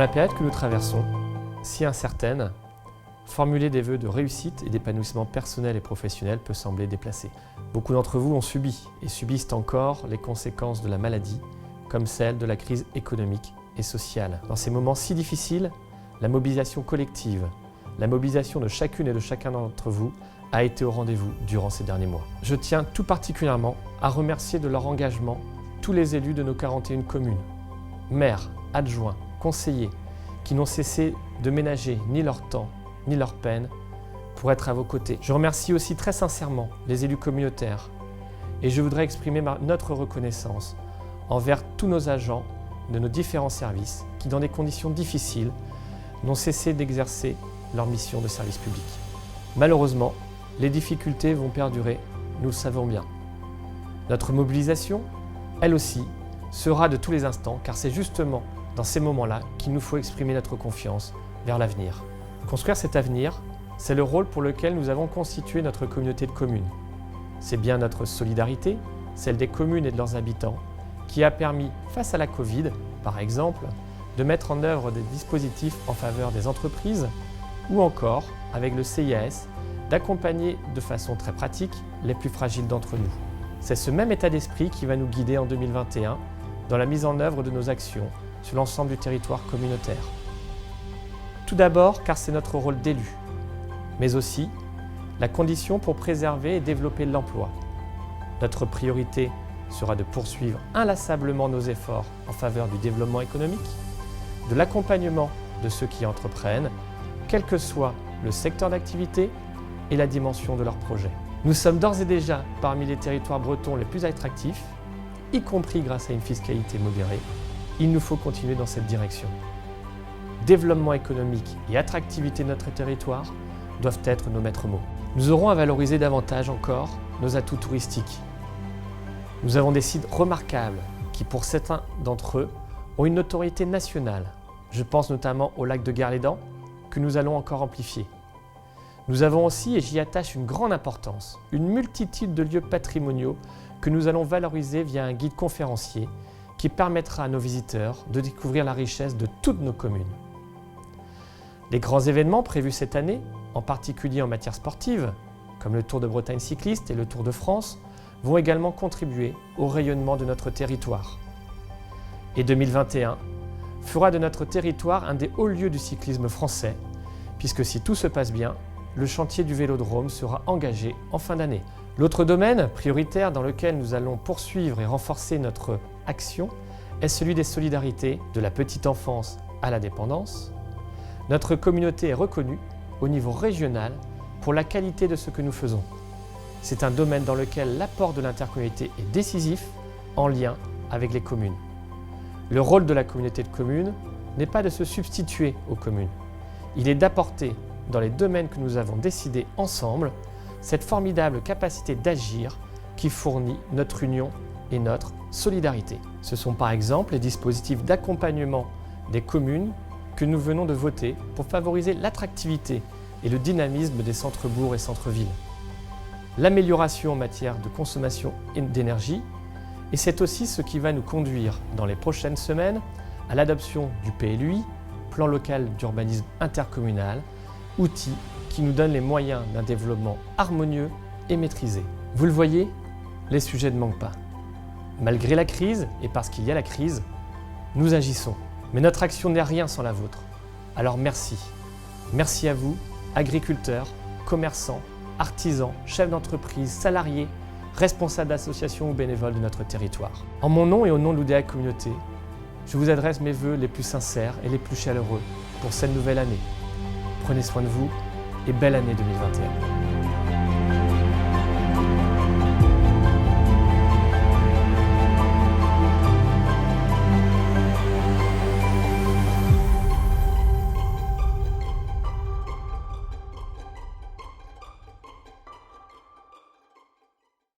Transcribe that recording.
la période que nous traversons, si incertaine, formuler des vœux de réussite et d'épanouissement personnel et professionnel peut sembler déplacé. Beaucoup d'entre vous ont subi et subissent encore les conséquences de la maladie, comme celle de la crise économique et sociale. Dans ces moments si difficiles, la mobilisation collective, la mobilisation de chacune et de chacun d'entre vous a été au rendez-vous durant ces derniers mois. Je tiens tout particulièrement à remercier de leur engagement tous les élus de nos 41 communes, maires, adjoints, conseillers, qui n'ont cessé de ménager ni leur temps ni leur peine pour être à vos côtés. Je remercie aussi très sincèrement les élus communautaires et je voudrais exprimer notre reconnaissance envers tous nos agents de nos différents services qui, dans des conditions difficiles, n'ont cessé d'exercer leur mission de service public. Malheureusement, les difficultés vont perdurer, nous le savons bien. Notre mobilisation, elle aussi, sera de tous les instants, car c'est justement dans ces moments-là qu'il nous faut exprimer notre confiance vers l'avenir. Construire cet avenir, c'est le rôle pour lequel nous avons constitué notre communauté de communes. C'est bien notre solidarité, celle des communes et de leurs habitants, qui a permis, face à la Covid, par exemple, de mettre en œuvre des dispositifs en faveur des entreprises ou encore, avec le CIAS, d'accompagner de façon très pratique les plus fragiles d'entre nous. C'est ce même état d'esprit qui va nous guider en 2021 dans la mise en œuvre de nos actions sur l'ensemble du territoire communautaire. Tout d'abord car c'est notre rôle d'élu, mais aussi la condition pour préserver et développer l'emploi. Notre priorité sera de poursuivre inlassablement nos efforts en faveur du développement économique, de l'accompagnement de ceux qui entreprennent, quel que soit le secteur d'activité et la dimension de leur projet. Nous sommes d'ores et déjà parmi les territoires bretons les plus attractifs, y compris grâce à une fiscalité modérée. Il nous faut continuer dans cette direction. Développement économique et attractivité de notre territoire doivent être nos maîtres mots. Nous aurons à valoriser davantage encore nos atouts touristiques. Nous avons des sites remarquables qui, pour certains d'entre eux, ont une notoriété nationale. Je pense notamment au lac de Gare-les-Dents, que nous allons encore amplifier. Nous avons aussi, et j'y attache une grande importance, une multitude de lieux patrimoniaux que nous allons valoriser via un guide conférencier qui permettra à nos visiteurs de découvrir la richesse de toutes nos communes. Les grands événements prévus cette année, en particulier en matière sportive, comme le Tour de Bretagne cycliste et le Tour de France, vont également contribuer au rayonnement de notre territoire. Et 2021 fera de notre territoire un des hauts lieux du cyclisme français, puisque si tout se passe bien, le chantier du Vélodrome sera engagé en fin d'année. L'autre domaine prioritaire dans lequel nous allons poursuivre et renforcer notre action est celui des solidarités, de la petite enfance à la dépendance. Notre communauté est reconnue au niveau régional pour la qualité de ce que nous faisons. C'est un domaine dans lequel l'apport de l'intercommunalité est décisif en lien avec les communes. Le rôle de la communauté de communes n'est pas de se substituer aux communes. Il est d'apporter, dans les domaines que nous avons décidés ensemble, cette formidable capacité d'agir qui fournit notre union et notre solidarité. Ce sont par exemple les dispositifs d'accompagnement des communes que nous venons de voter pour favoriser l'attractivité et le dynamisme des centres-bourgs et centres-villes. L'amélioration en matière de consommation d'énergie, et c'est aussi ce qui va nous conduire dans les prochaines semaines à l'adoption du PLUI, Plan local d'urbanisme intercommunal, outil qui nous donne les moyens d'un développement harmonieux et maîtrisé. Vous le voyez, les sujets ne manquent pas. Malgré la crise, et parce qu'il y a la crise, nous agissons. Mais notre action n'est rien sans la vôtre. Alors merci. Merci à vous, agriculteurs, commerçants, artisans, chefs d'entreprise, salariés, responsables d'associations ou bénévoles de notre territoire. En mon nom et au nom de l'UDA Communauté, je vous adresse mes vœux les plus sincères et les plus chaleureux pour cette nouvelle année. Prenez soin de vous et belle année 2021.